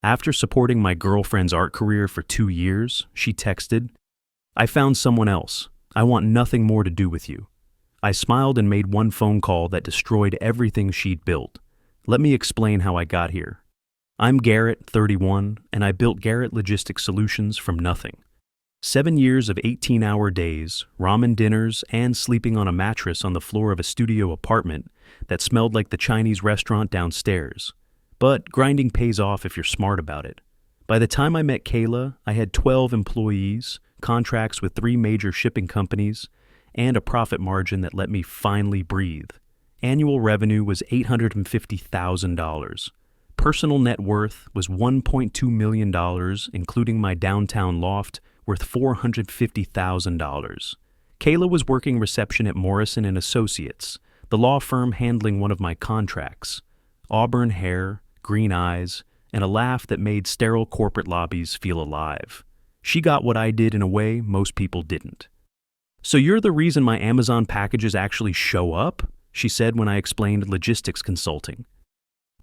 After supporting my girlfriend's art career for 2 years, she texted, "I found someone else. I want nothing more to do with you." I smiled and made one phone call that destroyed everything she'd built. Let me explain how I got here. I'm Garrett, 31, and I built Garrett Logistics Solutions from nothing. 7 years of 18-hour days, ramen dinners, and sleeping on a mattress on the floor of a studio apartment that smelled like the Chinese restaurant downstairs. But grinding pays off if you're smart about it. By the time I met Kayla, I had 12 employees, contracts with 3 major shipping companies, and a profit margin that let me finally breathe. Annual revenue was $850,000. Personal net worth was $1.2 million, including my downtown loft, worth $450,000. Kayla was working reception at Morrison & Associates, the law firm handling one of my contracts. Auburn hair, green eyes, and a laugh that made sterile corporate lobbies feel alive. She got what I did in a way most people didn't. "So you're the reason my Amazon packages actually show up?" she said when I explained logistics consulting.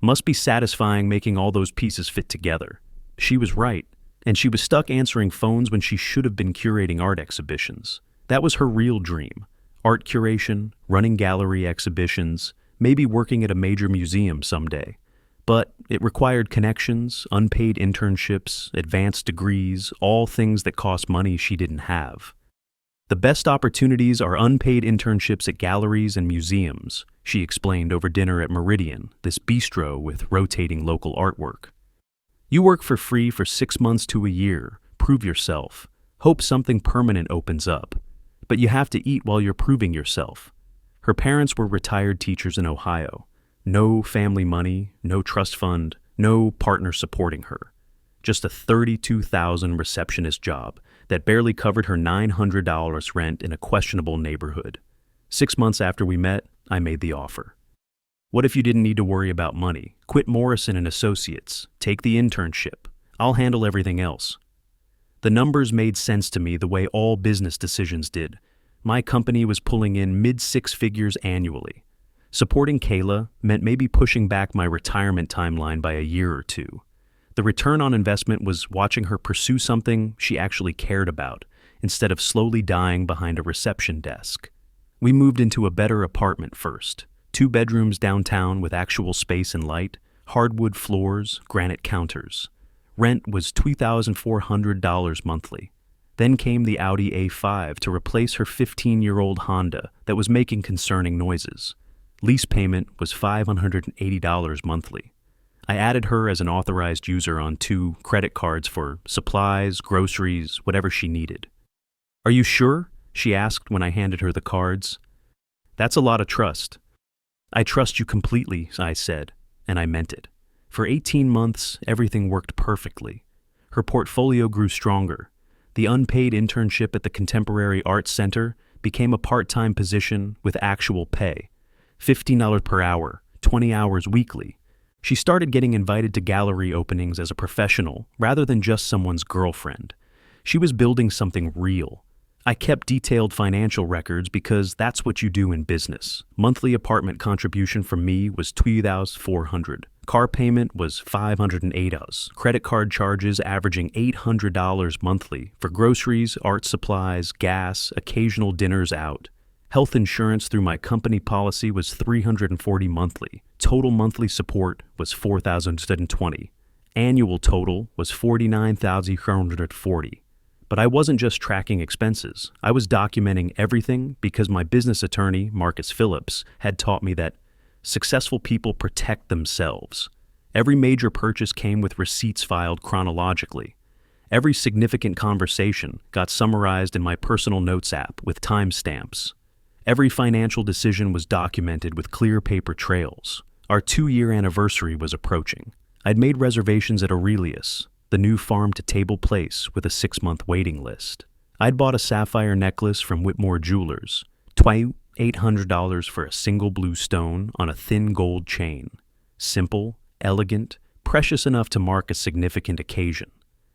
Must be satisfying making all those pieces fit together. She was right, and she was stuck answering phones when she should have been curating art exhibitions. That was her real dream. Art curation, running gallery exhibitions, maybe working at a major museum someday. But it required connections, unpaid internships, advanced degrees, all things that cost money she didn't have. "The best opportunities are unpaid internships at galleries and museums," she explained over dinner at Meridian, this bistro with rotating local artwork. "You work for free for 6 months to a year, prove yourself, hope something permanent opens up. But you have to eat while you're proving yourself." Her parents were retired teachers in Ohio. No family money, no trust fund, no partner supporting her. Just a $32,000 receptionist job that barely covered her $900 rent in a questionable neighborhood. 6 months after we met, I made the offer. "What if you didn't need to worry about money? Quit Morrison & Associates. Take the internship. I'll handle everything else." The numbers made sense to me the way all business decisions did. My company was pulling in mid-6 figures annually. Supporting Kayla meant maybe pushing back my retirement timeline by a year or two. The return on investment was watching her pursue something she actually cared about, instead of slowly dying behind a reception desk. We moved into a better apartment first. 2 bedrooms downtown with actual space and light, hardwood floors, granite counters. Rent was $2,400 monthly. Then came the Audi A5 to replace her 15-year-old Honda that was making concerning noises. Lease payment was $580 monthly. I added her as an authorized user on 2 credit cards for supplies, groceries, whatever she needed. "Are you sure?" she asked when I handed her the cards. "That's a lot of trust." "I trust you completely," I said, and I meant it. For 18 months, everything worked perfectly. Her portfolio grew stronger. The unpaid internship at the Contemporary Arts Center became a part-time position with actual pay. $15 per hour, 20 hours weekly. She started getting invited to gallery openings as a professional rather than just someone's girlfriend. She was building something real. I kept detailed financial records because that's what you do in business. Monthly apartment contribution from me was $2,400. Car payment was $508. Credit card charges averaging $800 monthly for groceries, art supplies, gas, occasional dinners out. Health insurance through my company policy was $340 monthly. Total monthly support was $4,020. Annual total was $49,440. But I wasn't just tracking expenses. I was documenting everything because my business attorney, Marcus Phillips, had taught me that successful people protect themselves. Every major purchase came with receipts filed chronologically. Every significant conversation got summarized in my personal notes app with timestamps. Every financial decision was documented with clear paper trails. Our 2-year anniversary was approaching. I'd made reservations at Aurelius, the new farm-to-table place with a 6-month waiting list. I'd bought a sapphire necklace from Whitmore Jewelers, $800 for a single blue stone on a thin gold chain. Simple, elegant, precious enough to mark a significant occasion.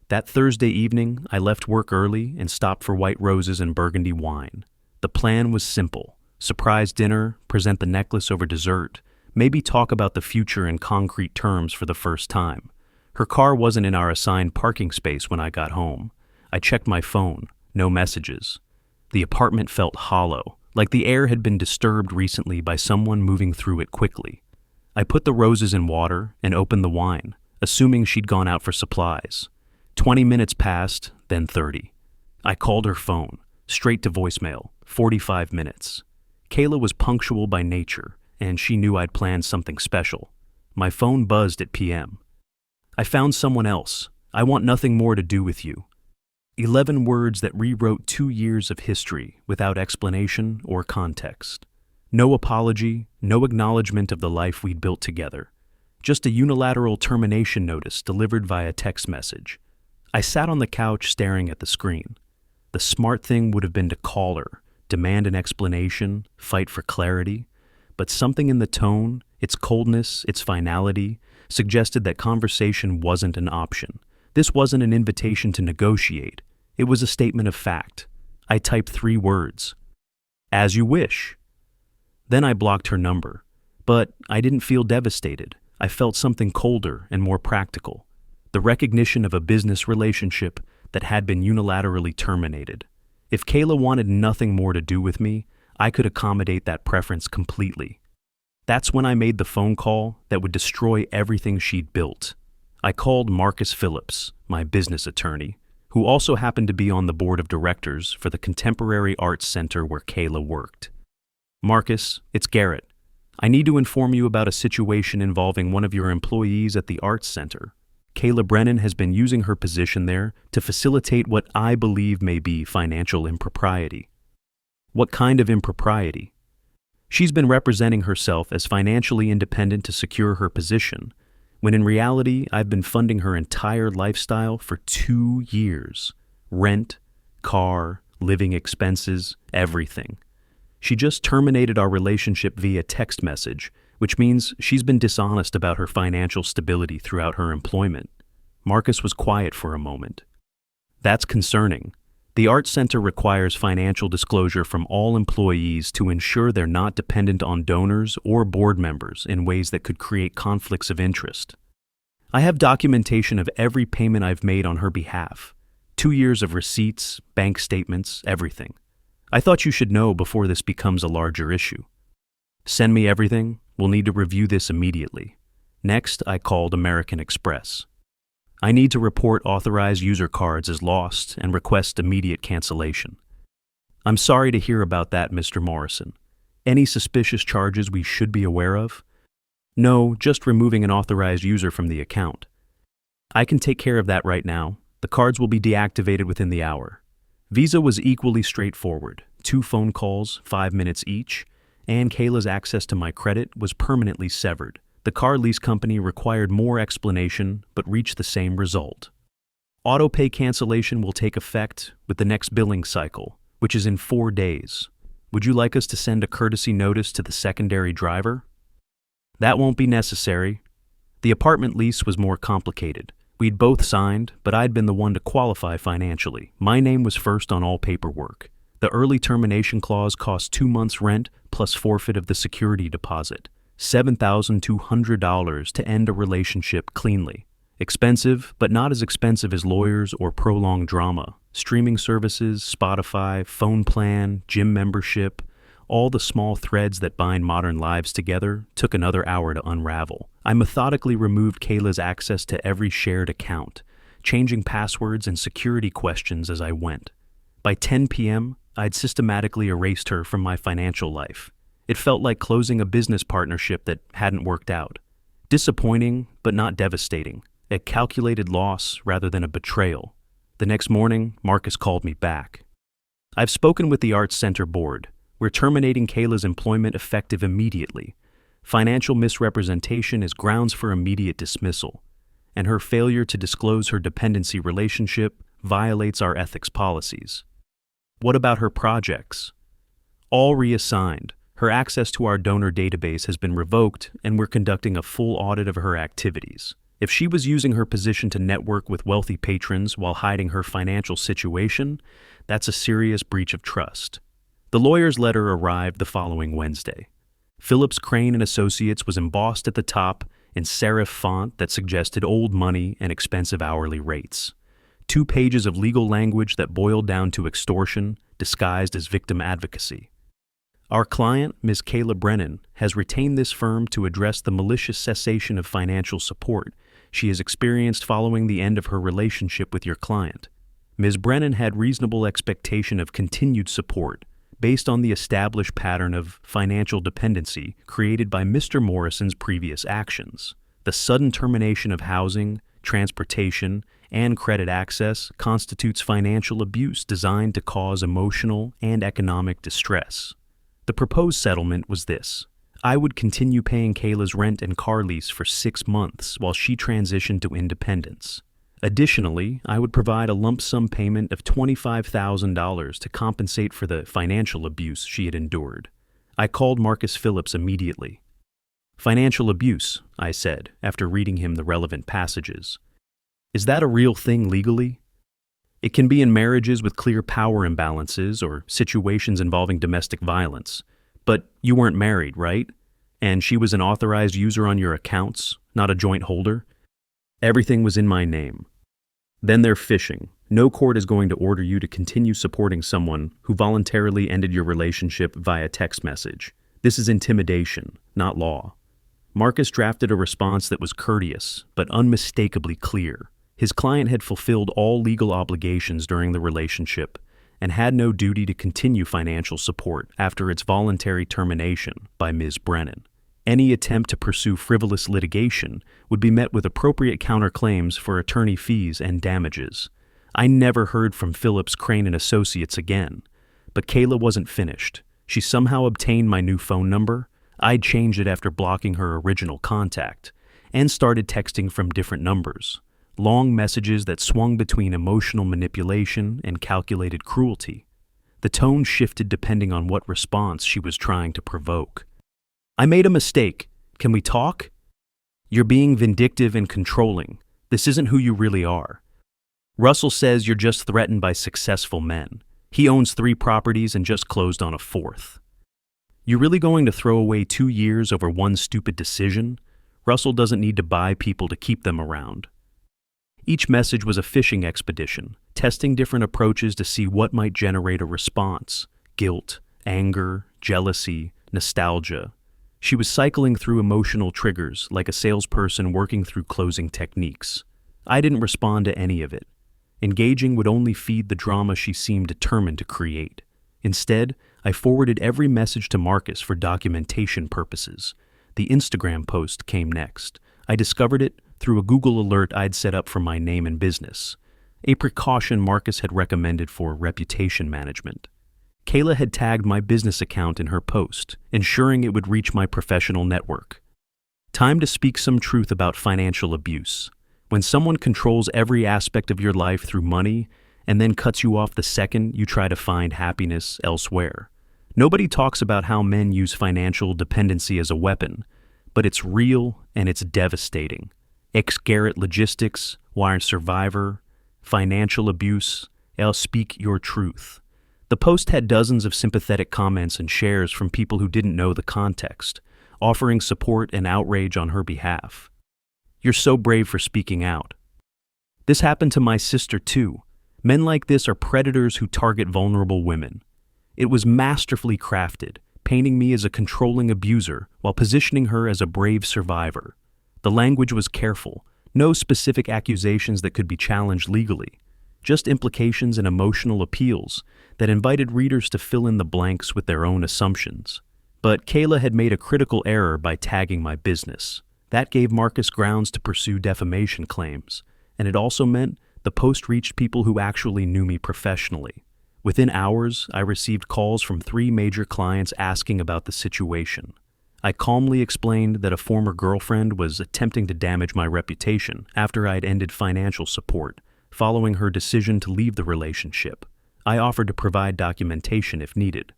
That Thursday evening, I left work early and stopped for white roses and burgundy wine. The plan was simple. Surprise dinner, present the necklace over dessert, maybe talk about the future in concrete terms for the first time. Her car wasn't in our assigned parking space when I got home. I checked my phone, no messages. The apartment felt hollow, like the air had been disturbed recently by someone moving through it quickly. I put the roses in water and opened the wine, assuming she'd gone out for supplies. 20 minutes passed, then 30. I called her phone, straight to voicemail, 45 minutes. Kayla was punctual by nature, and she knew I'd planned something special. My phone buzzed at PM. I found someone else. I want nothing more to do with you. 11 words that rewrote 2 years of history without explanation or context. No apology, no acknowledgement of the life we'd built together. Just a unilateral termination notice delivered via text message. I sat on the couch staring at the screen. The smart thing would have been to call her, demand an explanation, fight for clarity. But something in the tone, its coldness, its finality, suggested that conversation wasn't an option. This wasn't an invitation to negotiate. It was a statement of fact. I typed 3 words. As you wish. Then I blocked her number. But I didn't feel devastated. I felt something colder and more practical. The recognition of a business relationship that had been unilaterally terminated. If Kayla wanted nothing more to do with me, I could accommodate that preference completely. That's when I made the phone call that would destroy everything she'd built. I called Marcus Phillips, my business attorney, who also happened to be on the board of directors for the Contemporary Arts Center where Kayla worked. Marcus, it's Garrett. I need to inform you about a situation involving one of your employees at the Arts Center. Kayla Brennan has been using her position there to facilitate what I believe may be financial impropriety. What kind of impropriety? She's been representing herself as financially independent to secure her position, when in reality I've been funding her entire lifestyle for 2 years. Rent, car, living expenses, everything. She just terminated our relationship via text message, which means she's been dishonest about her financial stability throughout her employment. Marcus was quiet for a moment. That's concerning. The Arts Center requires financial disclosure from all employees to ensure they're not dependent on donors or board members in ways that could create conflicts of interest. I have documentation of every payment I've made on her behalf. 2 years of receipts, bank statements, everything. I thought you should know before this becomes a larger issue. Send me everything. We'll need to review this immediately. Next, I called American Express. I need to report authorized user cards as lost and request immediate cancellation. I'm sorry to hear about that, Mr. Morrison. Any suspicious charges we should be aware of? No, just removing an authorized user from the account. I can take care of that right now. The cards will be deactivated within the hour. Visa was equally straightforward. 2 phone calls, 5 minutes each, and Kayla's access to my credit was permanently severed. The car lease company required more explanation, but reached the same result. Auto-pay cancellation will take effect with the next billing cycle, which is in 4 days. Would you like us to send a courtesy notice to the secondary driver? That won't be necessary. The apartment lease was more complicated. We'd both signed, but I'd been the one to qualify financially. My name was first on all paperwork. The early termination clause cost 2 months' rent plus forfeit of the security deposit. $7,200 to end a relationship cleanly. Expensive, but not as expensive as lawyers or prolonged drama. Streaming services, Spotify, phone plan, gym membership, all the small threads that bind modern lives together took another hour to unravel. I methodically removed Kayla's access to every shared account, changing passwords and security questions as I went. By 10 p.m., I'd systematically erased her from my financial life. It felt like closing a business partnership that hadn't worked out. Disappointing, but not devastating. A calculated loss rather than a betrayal. The next morning, Marcus called me back. I've spoken with the Arts Center board. We're terminating Kayla's employment effective immediately. Financial misrepresentation is grounds for immediate dismissal, and her failure to disclose her dependency relationship violates our ethics policies. What about her projects? All reassigned. Her access to our donor database has been revoked, and we're conducting a full audit of her activities. If she was using her position to network with wealthy patrons while hiding her financial situation, that's a serious breach of trust. The lawyer's letter arrived the following Wednesday. Phillips Crane and Associates was embossed at the top in serif font that suggested old money and expensive hourly rates. 2 pages of legal language that boiled down to extortion, disguised as victim advocacy. Our client, Ms. Kayla Brennan, has retained this firm to address the malicious cessation of financial support she has experienced following the end of her relationship with your client. Ms. Brennan had reasonable expectation of continued support based on the established pattern of financial dependency created by Mr. Morrison's previous actions. The sudden termination of housing, transportation, and credit access constitutes financial abuse designed to cause emotional and economic distress. The proposed settlement was this. I would continue paying Kayla's rent and car lease for 6 months while she transitioned to independence. Additionally, I would provide a lump sum payment of $25,000 to compensate for the financial abuse she had endured. I called Marcus Phillips immediately. Financial abuse, I said, after reading him the relevant passages. Is that a real thing legally? It can be in marriages with clear power imbalances or situations involving domestic violence. But you weren't married, right? And she was an authorized user on your accounts, not a joint holder? Everything was in my name. Then they're phishing. No court is going to order you to continue supporting someone who voluntarily ended your relationship via text message. This is intimidation, not law. Marcus drafted a response that was courteous, but unmistakably clear. His client had fulfilled all legal obligations during the relationship and had no duty to continue financial support after its voluntary termination by Ms. Brennan. Any attempt to pursue frivolous litigation would be met with appropriate counterclaims for attorney fees and damages. I never heard from Phillips, Crane & Associates again, but Kayla wasn't finished. She somehow obtained my new phone number. I'd changed it after blocking her original contact, and started texting from different numbers. Long messages that swung between emotional manipulation and calculated cruelty. The tone shifted depending on what response she was trying to provoke. I made a mistake. Can we talk? You're being vindictive and controlling. This isn't who you really are. Russell says you're just threatened by successful men. He owns 3 properties and just closed on a 4th. You really going to throw away 2 years over one stupid decision? Russell doesn't need to buy people to keep them around. Each message was a phishing expedition, testing different approaches to see what might generate a response. Guilt, anger, jealousy, nostalgia. She was cycling through emotional triggers like a salesperson working through closing techniques. I didn't respond to any of it. Engaging would only feed the drama she seemed determined to create. Instead, I forwarded every message to Marcus for documentation purposes. The Instagram post came next. I discovered it through a Google alert I'd set up for my name and business, a precaution Marcus had recommended for reputation management. Kayla had tagged my business account in her post, ensuring it would reach my professional network. Time to speak some truth about financial abuse. When someone controls every aspect of your life through money and then cuts you off the second you try to find happiness elsewhere. Nobody talks about how men use financial dependency as a weapon, but it's real and it's devastating. Garrett Logistics, Wire Survivor, financial abuse, speak your truth. The post had dozens of sympathetic comments and shares from people who didn't know the context, offering support and outrage on her behalf. You're so brave for speaking out. This happened to my sister too. Men like this are predators who target vulnerable women. It was masterfully crafted, painting me as a controlling abuser while positioning her as a brave survivor. The language was careful, no specific accusations that could be challenged legally, just implications and emotional appeals that invited readers to fill in the blanks with their own assumptions. But Kayla had made a critical error by tagging my business. That gave Marcus grounds to pursue defamation claims, and it also meant the post reached people who actually knew me professionally. Within hours, I received calls from 3 major clients asking about the situation. I calmly explained that a former girlfriend was attempting to damage my reputation after I'd ended financial support, following her decision to leave the relationship. I offered to provide documentation if needed.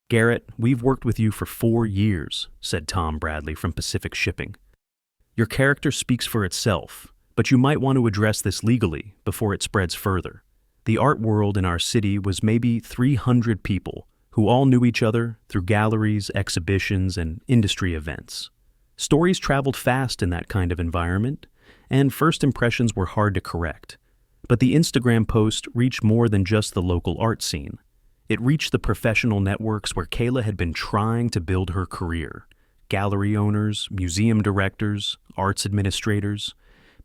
Garrett, we've worked with you for 4 years, said Tom Bradley from Pacific Shipping. Your character speaks for itself, but you might want to address this legally before it spreads further. The art world in our city was maybe 300 people who all knew each other through galleries, exhibitions, and industry events. Stories traveled fast in that kind of environment, and first impressions were hard to correct. But the Instagram post reached more than just the local art scene. It reached the professional networks where Kayla had been trying to build her career. Gallery owners, museum directors, arts administrators,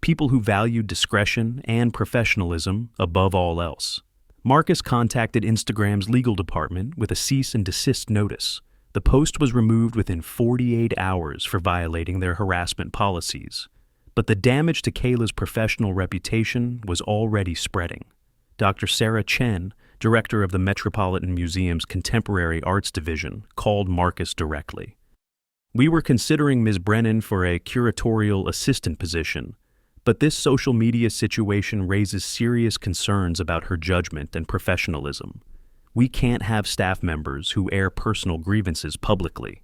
people who valued discretion and professionalism above all else. Marcus contacted Instagram's legal department with a cease and desist notice. The post was removed within 48 hours for violating their harassment policies. But the damage to Kayla's professional reputation was already spreading. Dr. Sarah Chen, director of the Metropolitan Museum's Contemporary Arts Division, called Marcus directly. "We were considering Ms. Brennan for a curatorial assistant position, but this social media situation raises serious concerns about her judgment and professionalism. We can't have staff members who air personal grievances publicly."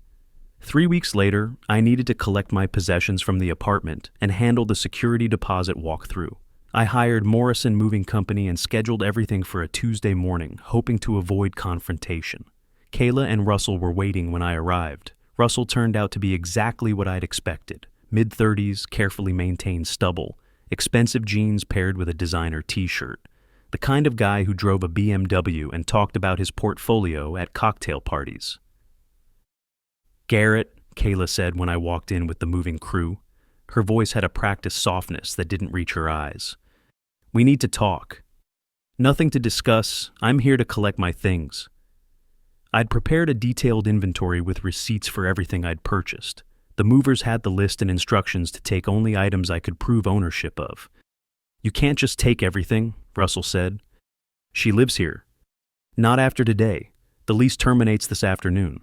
3 weeks later, I needed to collect my possessions from the apartment and handle the security deposit walkthrough. I hired Morrison Moving Company and scheduled everything for a Tuesday morning, hoping to avoid confrontation. Kayla and Russell were waiting when I arrived. Russell turned out to be exactly what I'd expected. Mid-30s, carefully maintained stubble, expensive jeans paired with a designer t-shirt. The kind of guy who drove a BMW and talked about his portfolio at cocktail parties. "Garrett," Kayla said when I walked in with the moving crew. Her voice had a practiced softness that didn't reach her eyes. "We need to talk." "Nothing to discuss. I'm here to collect my things." I'd prepared a detailed inventory with receipts for everything I'd purchased. The movers had the list and instructions to take only items I could prove ownership of. "You can't just take everything," Russell said. "She lives here." "Not after today. The lease terminates this afternoon."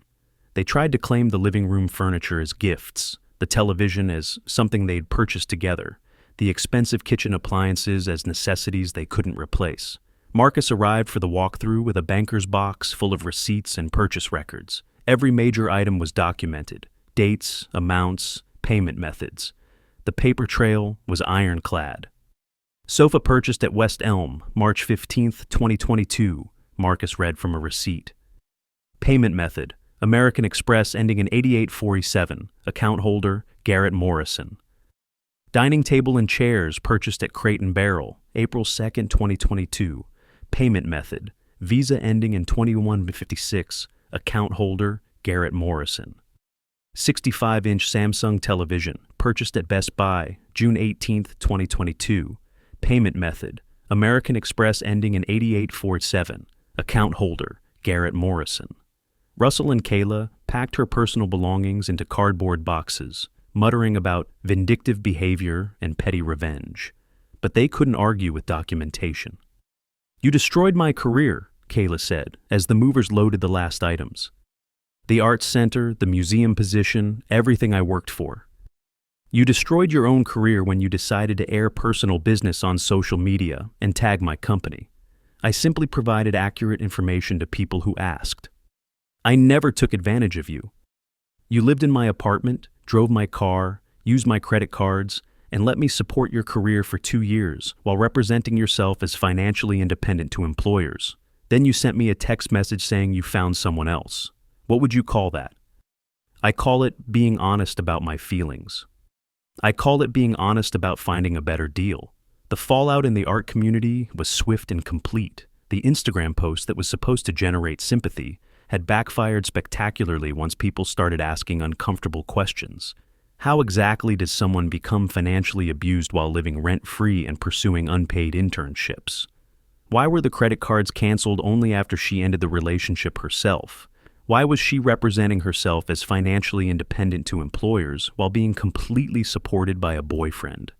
They tried to claim the living room furniture as gifts, the television as something they'd purchased together, the expensive kitchen appliances as necessities they couldn't replace. Marcus arrived for the walkthrough with a banker's box full of receipts and purchase records. Every major item was documented: dates, amounts, payment methods. The paper trail was ironclad. "Sofa purchased at West Elm, March 15th, 2022, Marcus read from a receipt. "Payment method: American Express ending in 8847, account holder, Garrett Morrison." "Dining table and chairs purchased at Crate and Barrel, April 2nd, 2022. Payment method: Visa ending in 2156, account holder, Garrett Morrison." 65-inch Samsung television purchased at Best Buy, June 18th, 2022. Payment method: American Express ending in 8847, account holder, Garrett Morrison. Russell and Kayla packed her personal belongings into cardboard boxes, muttering about vindictive behavior and petty revenge. But they couldn't argue with documentation. "You destroyed my career," Kayla said, as the movers loaded the last items. "The arts center, the museum position, everything I worked for. You destroyed your own career when you decided to air personal business on social media and tag my company. I simply provided accurate information to people who asked. I never took advantage of you. You lived in my apartment, drove my car, used my credit cards, and let me support your career for 2 years while representing yourself as financially independent to employers. Then you sent me a text message saying you found someone else. What would you call that?" "I call it being honest about my feelings. I call it being honest about finding a better deal." The fallout in the art community was swift and complete. The Instagram post that was supposed to generate sympathy had backfired spectacularly once people started asking uncomfortable questions. How exactly did someone become financially abused while living rent-free and pursuing unpaid internships? Why were the credit cards canceled only after she ended the relationship herself? Why was she representing herself as financially independent to employers while being completely supported by a boyfriend?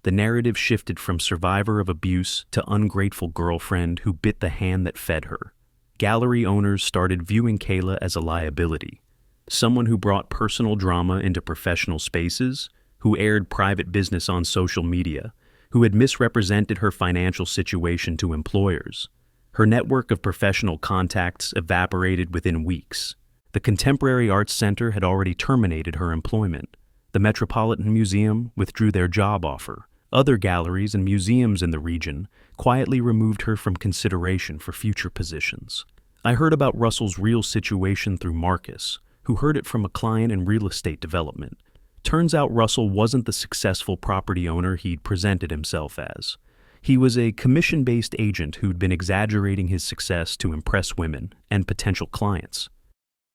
The narrative shifted from survivor of abuse to ungrateful girlfriend who bit the hand that fed her. Gallery owners started viewing Kayla as a liability, someone who brought personal drama into professional spaces, who aired private business on social media, who had misrepresented her financial situation to employers. Her network of professional contacts evaporated within weeks. The Contemporary Arts Center had already terminated her employment. The Metropolitan Museum withdrew their job offer. Other galleries and museums in the region quietly removed her from consideration for future positions. I heard about Russell's real situation through Marcus, who heard it from a client in real estate development. Turns out Russell wasn't the successful property owner he'd presented himself as. He was a commission-based agent who'd been exaggerating his success to impress women and potential clients.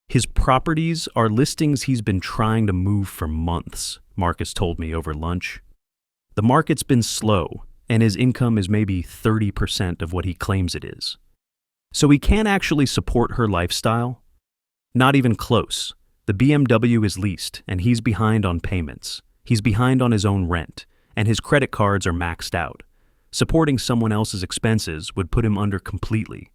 His properties are listings he's been trying to move for months, Marcus told me over lunch. The market's been slow, and his income is maybe 30% of what he claims it is. So he can't actually support her lifestyle? Not even close. The BMW is leased, and he's behind on payments. He's behind on his own rent, and his credit cards are maxed out. Supporting someone else's expenses would put him under completely.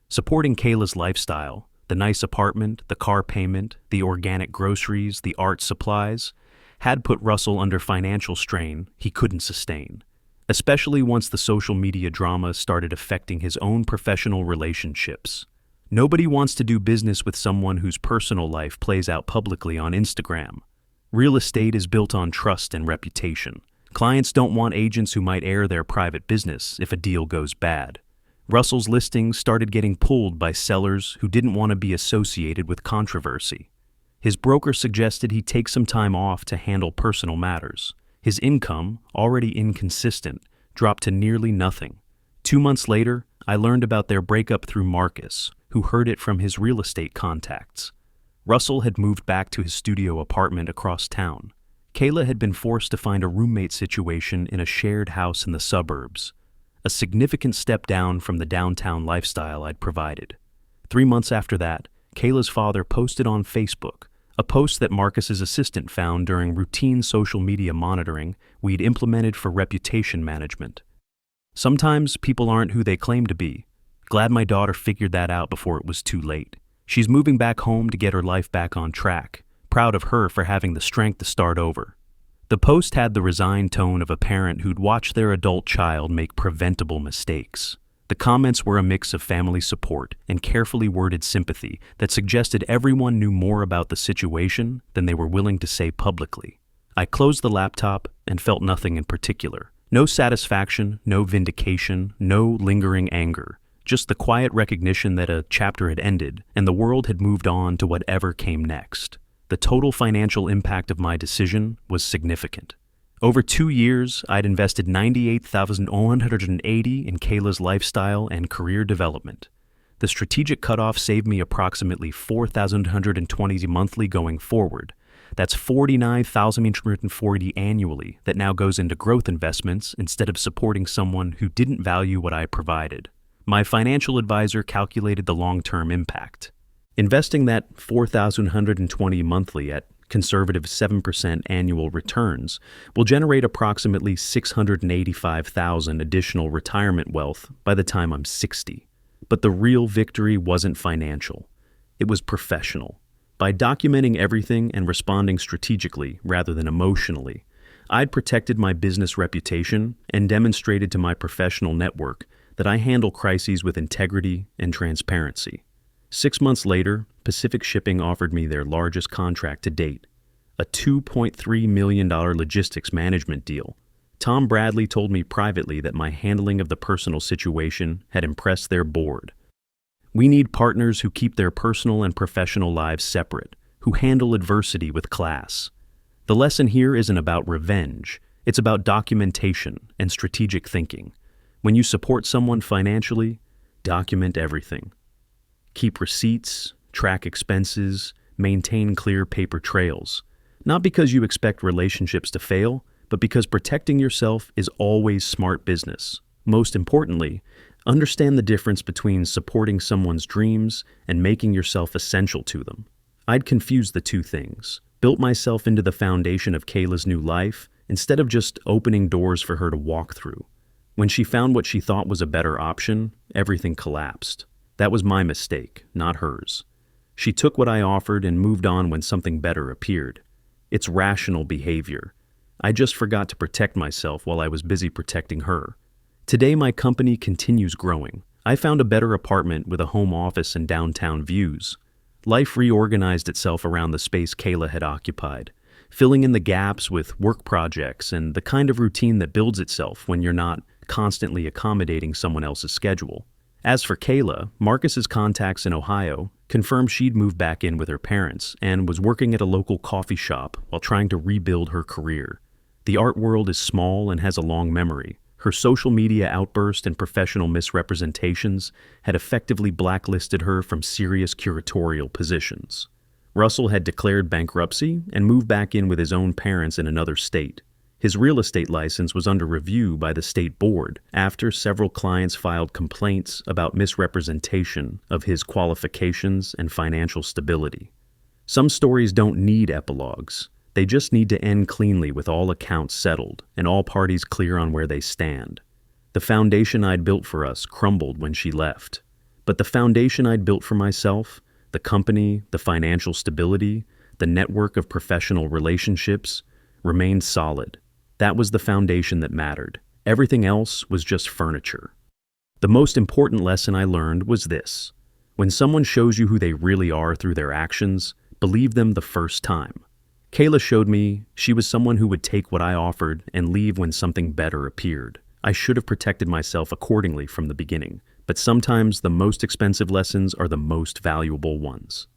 Supporting Kayla's lifestyle, the nice apartment, the car payment, the organic groceries, the art supplies, had put Russell under financial strain he couldn't sustain, especially once the social media drama started affecting his own professional relationships. Nobody wants to do business with someone whose personal life plays out publicly on Instagram. Real estate is built on trust and reputation. Clients don't want agents who might air their private business if a deal goes bad. Russell's listings started getting pulled by sellers who didn't want to be associated with controversy. His broker suggested he take some time off to handle personal matters. His income, already inconsistent, dropped to nearly nothing. 2 months later, I learned about their breakup through Marcus, who heard it from his real estate contacts. Russell had moved back to his studio apartment across town. Kayla had been forced to find a roommate situation in a shared house in the suburbs, a significant step down from the downtown lifestyle I'd provided. 3 months after that, Kayla's father posted on Facebook, a post that Marcus's assistant found during routine social media monitoring we'd implemented for reputation management. Sometimes people aren't who they claim to be. Glad my daughter figured that out before it was too late. She's moving back home to get her life back on track. Proud of her for having the strength to start over. The post had the resigned tone of a parent who'd watched their adult child make preventable mistakes. The comments were a mix of family support and carefully worded sympathy that suggested everyone knew more about the situation than they were willing to say publicly. I closed the laptop and felt nothing in particular. No satisfaction, no vindication, no lingering anger. Just the quiet recognition that a chapter had ended and the world had moved on to whatever came next. The total financial impact of my decision was significant. Over 2 years, I'd invested $98,180 in Kayla's lifestyle and career development. The strategic cutoff saved me approximately $4,120 monthly going forward. That's $49,840 annually that now goes into growth investments instead of supporting someone who didn't value what I provided. My financial advisor calculated the long-term impact. Investing that $4,120 monthly at conservative 7% annual returns will generate approximately $685,000 additional retirement wealth by the time I'm 60. But the real victory wasn't financial. It was professional. By documenting everything and responding strategically rather than emotionally, I'd protected my business reputation and demonstrated to my professional network that I handle crises with integrity and transparency. 6 months later, Pacific Shipping offered me their largest contract to date, a $2.3 million logistics management deal. Tom Bradley told me privately that my handling of the personal situation had impressed their board. We need partners who keep their personal and professional lives separate, who handle adversity with class. The lesson here isn't about revenge, it's about documentation and strategic thinking. When you support someone financially, document everything. Keep receipts, track expenses, maintain clear paper trails. Not because you expect relationships to fail, but because protecting yourself is always smart business. Most importantly, understand the difference between supporting someone's dreams and making yourself essential to them. I'd confused the two things, built myself into the foundation of Kayla's new life instead of just opening doors for her to walk through. When she found what she thought was a better option, everything collapsed. That was my mistake, not hers. She took what I offered and moved on when something better appeared. It's rational behavior. I just forgot to protect myself while I was busy protecting her. Today my company continues growing. I found a better apartment with a home office and downtown views. Life reorganized itself around the space Kayla had occupied, filling in the gaps with work projects and the kind of routine that builds itself when you're not constantly accommodating someone else's schedule. As for Kayla, Marcus's contacts in Ohio confirmed she'd moved back in with her parents and was working at a local coffee shop while trying to rebuild her career. The art world is small and has a long memory. Her social media outburst and professional misrepresentations had effectively blacklisted her from serious curatorial positions. Russell had declared bankruptcy and moved back in with his own parents in another state. His real estate license was under review by the state board after several clients filed complaints about misrepresentation of his qualifications and financial stability. Some stories don't need epilogues. They just need to end cleanly with all accounts settled and all parties clear on where they stand. The foundation I'd built for us crumbled when she left. But the foundation I'd built for myself, the company, the financial stability, the network of professional relationships, remained solid. That was the foundation that mattered. Everything else was just furniture. The most important lesson I learned was this: when someone shows you who they really are through their actions, believe them the first time. Kayla showed me she was someone who would take what I offered and leave when something better appeared. I should have protected myself accordingly from the beginning, but sometimes the most expensive lessons are the most valuable ones.